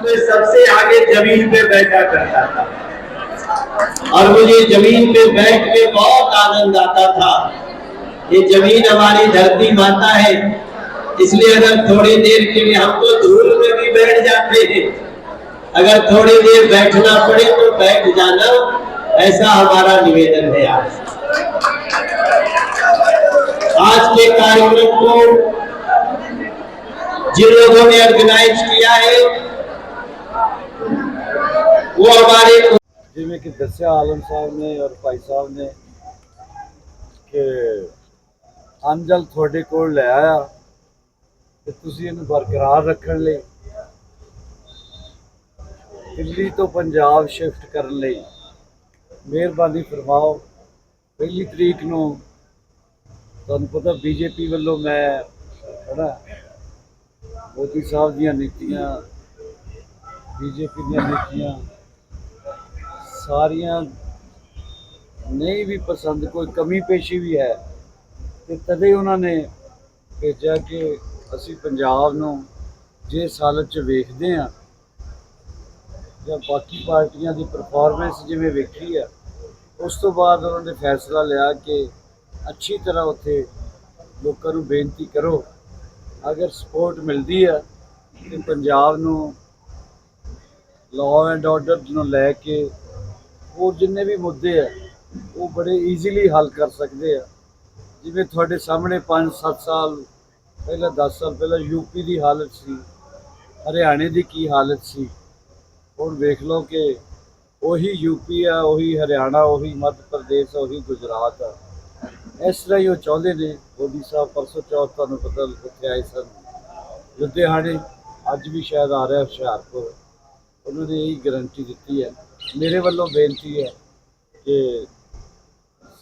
मैं सबसे आगे जमीन पे बैठा करता था और मुझे जमीन पे बैठ के बहुत आनंद आता था। ये जमीन हमारी धरती माता है, इसलिए अगर थोड़ी देर के लिए हम तो धूल में भी बैठ जाते हैं, अगर थोड़ी देर बैठना पड़े तो बैठ जाना, ऐसा हमारा निवेदन है। आज के कार्यक्रम को जिन लोगों ने ऑर्गेनाइज किया है वो हमारे जिमें कि दस्या आलम साहब ने और भाई साहब ने कि अंजल थोड़े को ले आया तो तुसी इन्हें बरकरार रखने लिए दिल्ली तो पंजाब शिफ्ट करने लिए मेहरबानी फरमाओ। पहली तरीक नूं तुहानूं पता बीजेपी वालों मैं है मोदी साहब दी नीतियां बीजेपी दी नीतियां सारियां नहीं भी पसंद, कोई कमी पेशी भी है तो तदे उन्होंने भेजा कि असी पंजाब नूं जिस हालत च वेखदे हैं या बाकी पार्टियां दी परफॉर्मेंस जिवें वेखी है, उस तो बाद उन्होंने फैसला लिया कि अच्छी तरह उत्थे लोगों नूं बेनती करो, अगर सपोर्ट मिलती है तो पंजाब नूं लॉ एंड ऑर्डर नूं लैके और जिन्ने भी मुद्दे है वो बड़े ईजीली हल कर सकते हैं। जिवें थोड़े सामने 5-7 साल पहले 10 साल पहले यूपी की हालत सी, हरियाणे की की हालत सी, हुण वेख लो कि वही यूपी है, वही हरियाणा, वही मध्य प्रदेश, वही गुजरात है। इस तरह ही वो चाहते हैं। मोदी साहब परसों चौथ तुहानूं पता उत्थे आए सन लुधियाने, अज भी शायद आ रहा है हुशियारपुर, उन्होंने यही गारंटी दी है। मेरे वालों बेनती है कि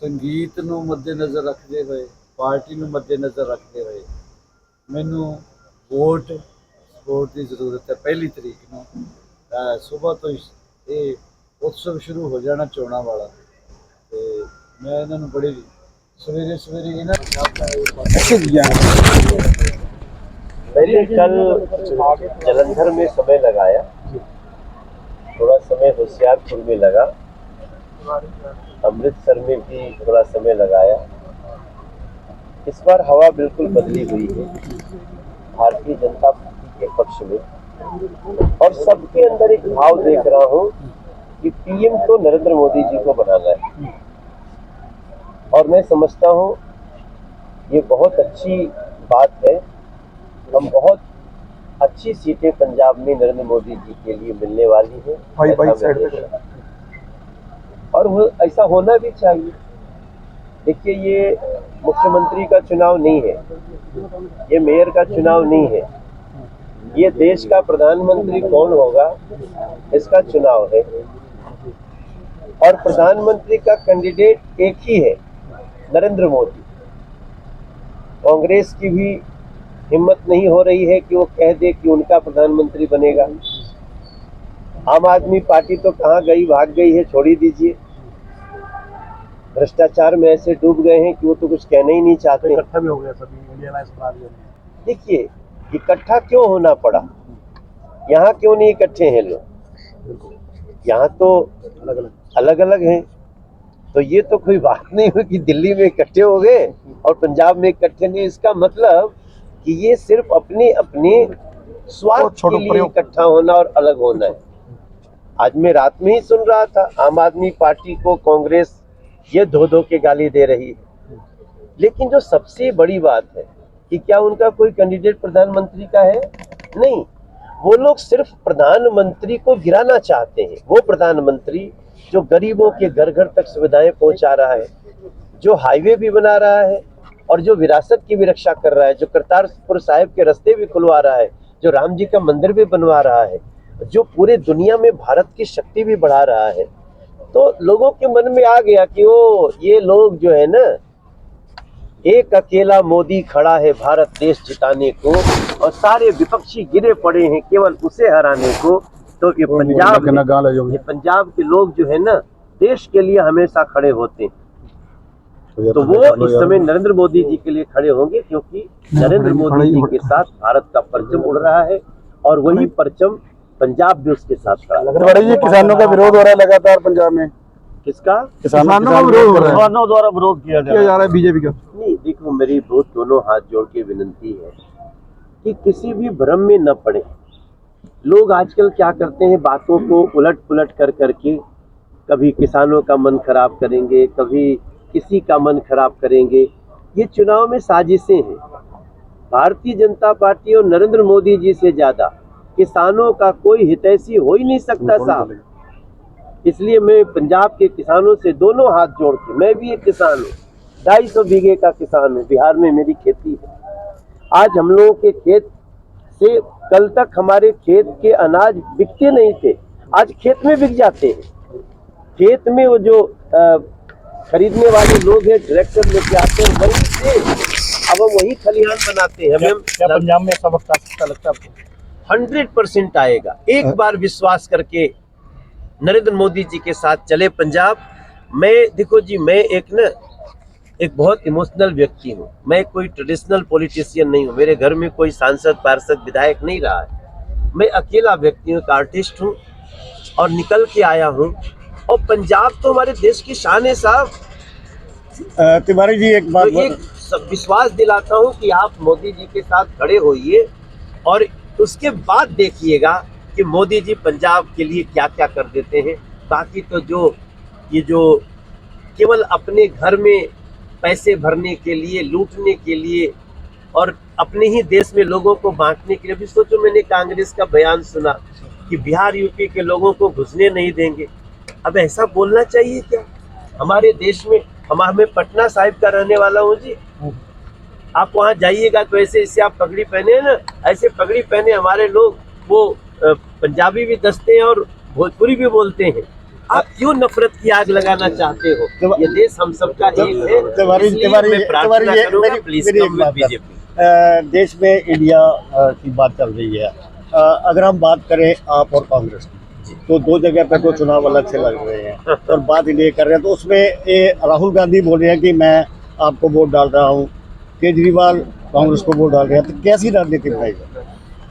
संगीत नूं मद्देनज़र रखते हुए, पार्टी नूं मद्देनज़र रखते हुए मैनू वोट सपोर्ट की जरूरत है। पहली तरीक नूं सुबह तो ये उत्सव शुरू हो जाना चोणां वाला, तो मैं इन्होंने बड़ी सवेरे सवेरे मैंने कल जलंधर में समय लगाया, थोड़ा समय होशियारपुर में लगा, अमृतसर में भी थोड़ा समय लगाया। इस बार हवा बिल्कुल बदली हुई है भारतीय जनता पार्टी के पक्ष में, और सबके अंदर एक भाव देख रहा हूं कि पीएम तो नरेंद्र मोदी जी को बनाना है, और मैं समझता हूं ये बहुत अच्छी बात है। हम बहुत अच्छी सीटें पंजाब में नरेंद्र मोदी जी के लिए मिलने वाली हैं, और वो ऐसा होना भी चाहिए। देखिए, ये मुख्यमंत्री का चुनाव नहीं है, ये मेयर का चुनाव नहीं है, ये देश का प्रधानमंत्री कौन होगा इसका चुनाव है। और प्रधानमंत्री का कैंडिडेट एक ही है, नरेंद्र मोदी। कांग्रेस की भी हिम्मत नहीं हो रही है कि वो कह दे कि उनका प्रधानमंत्री बनेगा। आम आदमी पार्टी तो कहाँ गई, भाग गई है, छोड़ ही दीजिए। भ्रष्टाचार में ऐसे डूब गए हैं कि वो तो कुछ कहना ही नहीं चाहते। इकट्ठा भी हो गया सभी। देखिए, इकट्ठा क्यों होना पड़ा, यहाँ क्यों नहीं इकट्ठे हैं लोग, यहाँ तो अलग अलग हैं। तो ये तो कोई बात नहीं हुई कि दिल्ली में इकट्ठे हो गए और पंजाब में इकट्ठे नहीं। इसका मतलब कि ये सिर्फ अपने अपने स्वार्थ के लिए इकट्ठा होना और अलग होना है। आज मैं रात में ही सुन रहा था, आम आदमी पार्टी को कांग्रेस ये धो धो के गाली दे रही है, लेकिन जो सबसे बड़ी बात है कि क्या उनका कोई कैंडिडेट प्रधानमंत्री का है? नहीं, वो लोग सिर्फ प्रधानमंत्री को गिराना चाहते हैं। वो प्रधानमंत्री जो गरीबों के घर घर तक सुविधाएं पहुंचा रहा है, जो हाईवे भी बना रहा है और जो विरासत की भी रक्षा कर रहा है, जो करतारपुर साहिब के रास्ते भी खुलवा रहा है, जो राम जी का मंदिर भी बनवा रहा है, जो पूरे दुनिया में भारत की शक्ति भी बढ़ा रहा है, तो लोगों के मन में आ गया कि वो ये लोग जो है ना, एक अकेला मोदी खड़ा है भारत देश जिताने को और सारे विपक्षी गिरे पड़े हैं केवल उसे हराने को। तो ये पंजाब के लोग जो है ना, देश के लिए हमेशा खड़े होते हैं। तो वो इस समय नरेंद्र मोदी जी के लिए खड़े होंगे, क्योंकि नरेंद्र मोदी जी के साथ भारत का परचम उड़ रहा है और वही परचम पंजाब भी उसके साथ खड़ा है। बड़े जी, किसानों का विरोध हो रहा है लगातार पंजाब में। किसका? किसानों का विरोध हो रहा है, किसानों द्वारा विरोध किया जा रहा है बीजेपी का। नहीं, देखो, मेरी बहुत दोनों हाथ जोड़ के विनती है कि किसी भी भ्रम में न पड़े। लोग आजकल क्या करते हैं, बातों को उलट पुलट कर करके कभी किसानों का मन खराब करेंगे, कभी किसी का मन खराब करेंगे। ये चुनाव में साजिशें हैं। भारतीय जनता पार्टी और नरेंद्र मोदी जी से ज्यादा किसानों का कोई हितैषी हो ही नहीं सकता साहब। इसलिए मैं पंजाब के किसानों से दोनों हाथ जोड़ के, मैं भी एक किसान हूँ, 250 बीघे का किसान हूँ, बिहार में मेरी खेती है। आज हम लोगों के खेत से कल तक हमारे खेत के अनाज बिकते नहीं थे, आज खेत में बिक जाते हैं। खेत में वो जो खरीदने वाले लोग हैं, ट्रैक्टर लेके आते हैं, वहीं से अब हम वही खलिहान बनाते हैं। क्या पंजाब में ऐसा वक्त आ सकता लगता है आपको? 100% आएगा। एक बार विश्वास करके नरेंद्र मोदी जी के साथ चले पंजाब। मैं, देखो जी, मैं एक बहुत इमोशनल व्यक्ति हूँ। मैं कोई ट्रेडिशनल पॉलिटिशियन नहीं हूँ। मेरे घर में कोई सांसद, पार्षद, विधायक नहीं रहा है। मैं अकेला व्यक्ति हूँ, एक आर्टिस्ट हूँ और निकल के आया हूँ। और पंजाब तो हमारे देश की शान है साहब। तिवारी जी, एक बात तो एक विश्वास दिलाता हूँ कि आप मोदी जी के साथ खड़े होइए और उसके बाद देखिएगा कि मोदी जी पंजाब के लिए क्या क्या कर देते हैं। बाकी तो जो केवल अपने घर में पैसे भरने के लिए, लूटने के लिए और अपने ही देश में लोगों को बांटने के लिए। अभी सोचो, मैंने कांग्रेस का बयान सुना कि बिहार यूपी के लोगों को घुसने नहीं देंगे। अब ऐसा बोलना चाहिए क्या हमारे देश में? मैं पटना साहिब का रहने वाला हूँ जी। आप वहाँ जाइएगा तो ऐसे इससे आप पगड़ी पहने हैं ना, ऐसे पगड़ी पहने हमारे लोग वो पंजाबी भी दसते हैं और भोजपुरी भी बोलते हैं। आप क्यों नफरत की आग लगाना चाहते हो? ये देश हम सबका एक है। मैं प्रार्थना करूंगा, प्लीज कम विद बीजेपी। देश में इंडिया की बात चल रही है। अगर हम बात करें आप और कांग्रेस की, तो दो जगह पे तो चुनाव अलग से लग रहे हैं और बात इंडिया कर रहे हैं। तो उसमें ये राहुल गांधी बोल रहे हैं कि मैं आपको वोट डाल रहा हूँ, केजरीवाल कांग्रेस को वोट डाल रहे हैं। तो कैसी राजनीति बनाई जाए?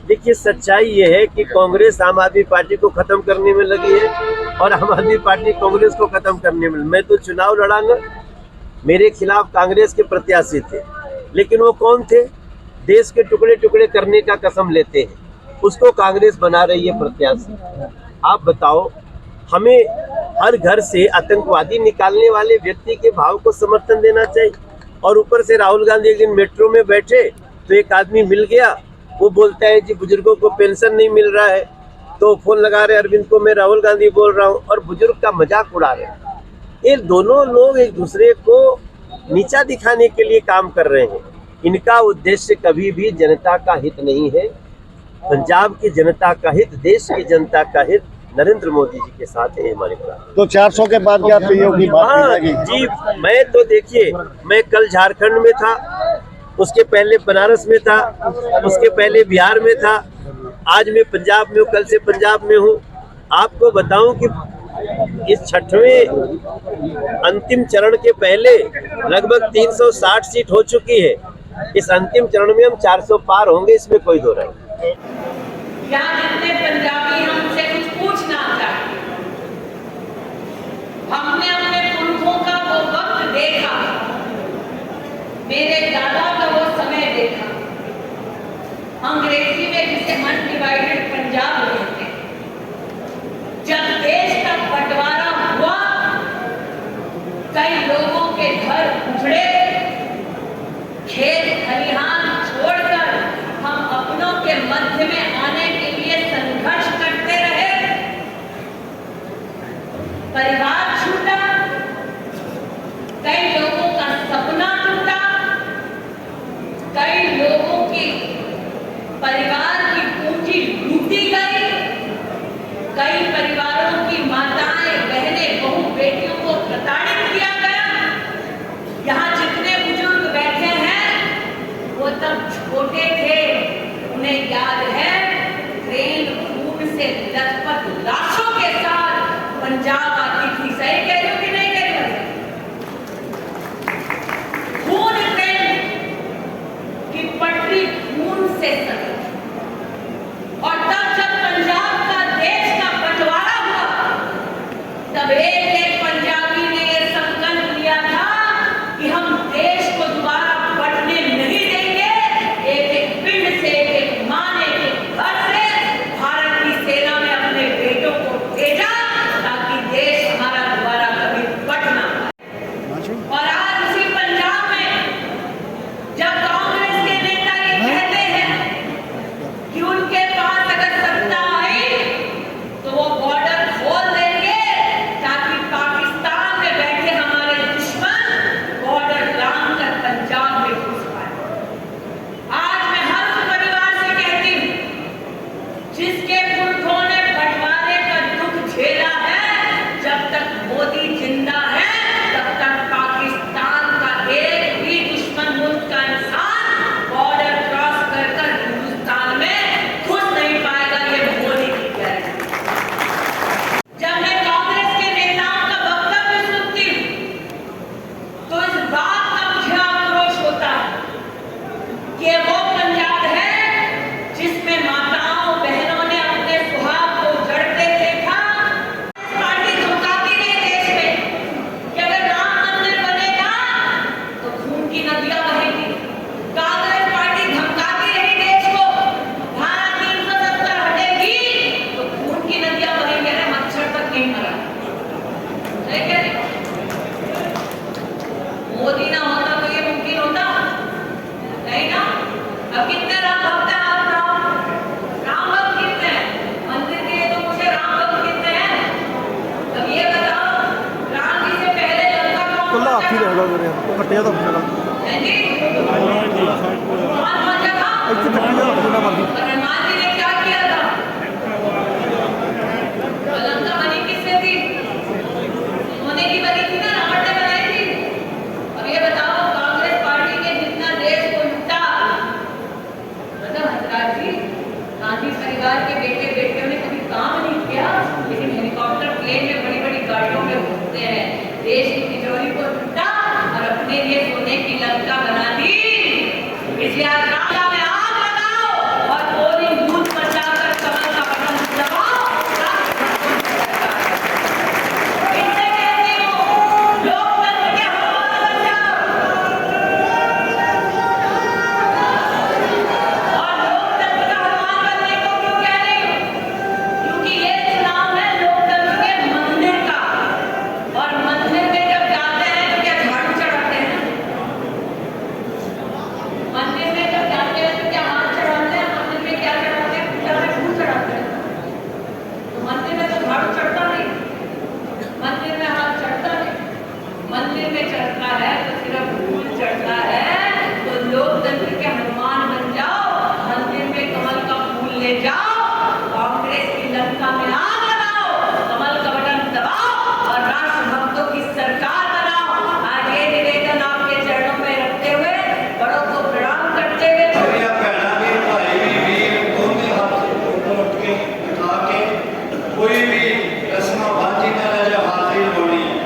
देखिए, सच्चाई ये है कि कांग्रेस आम आदमी पार्टी को खत्म करने में लगी है और आम आदमी पार्टी कांग्रेस को खत्म करने में। मैं तो चुनाव लड़ांगा, मेरे खिलाफ कांग्रेस के प्रत्याशी थे, लेकिन वो कौन थे? देश के टुकड़े टुकड़े करने का कसम लेते हैं, उसको कांग्रेस बना रही है प्रत्याशी। आप बताओ, हमें हर घर से आतंकवादी निकालने वाले व्यक्ति के भाव को समर्थन देना चाहिए। और ऊपर से राहुल गांधी एक दिन मेट्रो में बैठे तो एक आदमी मिल गया, वो बोलता है जी बुजुर्गों को पेंशन नहीं मिल रहा है, तो फोन लगा रहे अरविंद को, मैं राहुल गांधी बोल रहा हूँ, और बुजुर्ग का मजाक उड़ा रहे हैं। ये दोनों लोग एक दूसरे को नीचा दिखाने के लिए काम कर रहे हैं। इनका उद्देश्य कभी भी जनता का हित नहीं है। पंजाब की जनता का हित, देश की जनता का हित नरेंद्र मोदी जी के साथ है हमारे पास। तो 400 के बाद क्या पीएम की बात जी, मैं तो देखिए, मैं कल झारखंड में था, उसके पहले बनारस में था, उसके पहले बिहार में था, आज मैं पंजाब में हूँ, कल से पंजाब में हूँ। आपको बताऊं कि इस 6वें अंतिम चरण के पहले लगभग 360 सीट हो चुकी है। इस अंतिम चरण में हम 400 पार होंगे, इसमें कोई दो राय नहीं। यहाँ जितने पंजाबी हमसे कुछ पूछना चाहते, हमने अपने पुरखों का वो वक्त देखा, मेरे दादा का वो समय देखा, अंग्रेजी में जिसे अनडिवाइडेड पंजाब कहते हैं। जब देश का बंटवारा हुआ, कई लोगों के घर उजड़े, खेत खलिहान छोड़कर हम अपनों के मध्य में आने के लिए संघर्ष करते रहे। परिवार छूटा, कई लोगों का सपना टूटा, कई लोगों की परिवार याद है ट्रेन खून से लथपथ लाशों के साथ पंजाब आती थी। सही कह रही हूं कि नहीं कह रही हूं? खून ट्रेन की पटरी खून से सनी। और तब जब पंजाब का देश का बंटवारा हुआ, तब एक एक पंजाबी ने यह संकल्प लिया था कि हम देश को दोबारा बंटने नहीं देंगे। एक एक पिंड से, एक एक मां ने, एक एक घर से भारत की सेना में अपने बेटों को भेजा ताकि देश हमारा दोबारा कभी बंट ना पाए। और आज उसी पंजाब में जब कांग्रेस के नेता ये कहते हैं कि उनके पास अगर सत्ता आई तो वो बॉर्डर खोल देंगे ताकि पाकिस्तान में बैठे हमारे दुश्मन बॉर्डर लांघ कर पंजाब में घुस पाए। आज मैं हर उस परिवार से कहती हूं जिसके पुरखों ने बंटवारे का दुख झेला है, जब तक मोदी जिंदा है तब तक पाकिस्तान का एक भी दुश्मन मुल्क का इंसान बॉर्डर क्रॉस कर हिंदुस्तान में घुस नहीं पाएगा। ये मोदी की गारंटी। जब मैं कांग्रेस के नेताओं का वक्तव्य सुनती हूं तो इस बात का मुझे आक्रोश होता है कि वो पंजाब है जिसमें माताओं बहनों ने अपने सुहाग को उजड़ते देखा। पार्टी धमकाती रही देश में कि अगर राम मंदिर बनेगा तो खून की नदियां बहेंगी। कांग्रेस पार्टी धमकाती रही देश को, धारा 370 हटेगी तो खून की नदियां बहेंगी। अरे मच्छर तक नहीं मरा। सही कह रही हूं? मोदी ना होता तो ये मुमकिन होता नहीं ना। अब कितने राम भक्त हैं आप? राम भक्त कितने हैं? मंदिर के लिए तो मुझे राम भक्त कितने हैं? अब ये बताओ, राम जी से पहले लंका कौन पहुंचा? कटिया तो फिर हैं जी? कौन पहुंचा था? और हनुमान जी ने क्या किया था? लंका बनी किससे थी? सोने की बनी थी ना, रावण ने बनाई थी। अब ये बताओ, कांग्रेस पार्टी ने जितना देश को लूटा, मतलब हंसराज जी, गांधी परिवार के बेटे बेटियों ने कभी काम नहीं किया, लेकिन हेलीकॉप्टर प्लेन में बड़ी बड़ी गाड़ियों में घूमते हैं। देश की तिजोरी को लूटा और अपने लिए सोने की लंका बना दी। इसलिए आज रामला में आग लगाओ और पोलिंग बूथ पर जाकर कमल का बटन दबाओ। इनसे कहती हूं, लोकतंत्र के हवाले बन जाओ। और लोकतंत्र का हनुमान बनने को क्यों कह रही हूं? क्योंकि ये चुनाव है लोकतंत्र के मंदिर का। और मंदिर में जब जाते हैं तो क्या झाड़ू चढ़ाते हैं? मंदिर में जब जाते हैं तो क्या हाथ चढ़ाते हैं? मंदिर में क्या चढ़ाते हैं? पूजा में फूल चढ़ाते हैं। तो मंदिर में तो झाड़ू चढ़ता नहीं, मंदिर में हाथ चढ़ता नहीं। मंदिर में चढ़ता है तो सिर्फ फूल चढ़ता है। तो लोकतंत्र के हनुमान बन जाओ, मंदिर में कमल का फूल ले जाओ, कांग्रेस की लंका में आग लगाओ, कमल का बटन दबाओ और राष्ट्र भक्तों की सरकार बनाओ। आज ये निवेदन आपके चरणों में रखते हुए, बड़ों को प्रणाम करते हुए, मेरा कहना कि भाई वीर दोनों हाथ ऊपर उठ के उठा के कोई भी रस्म बाजी ना रह जा हाजिर होनी है।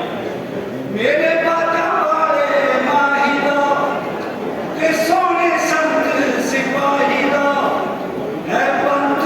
मेरे बाजा वाले माही दा ते सोने संत सिपाही दा है पंथ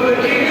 गुरु की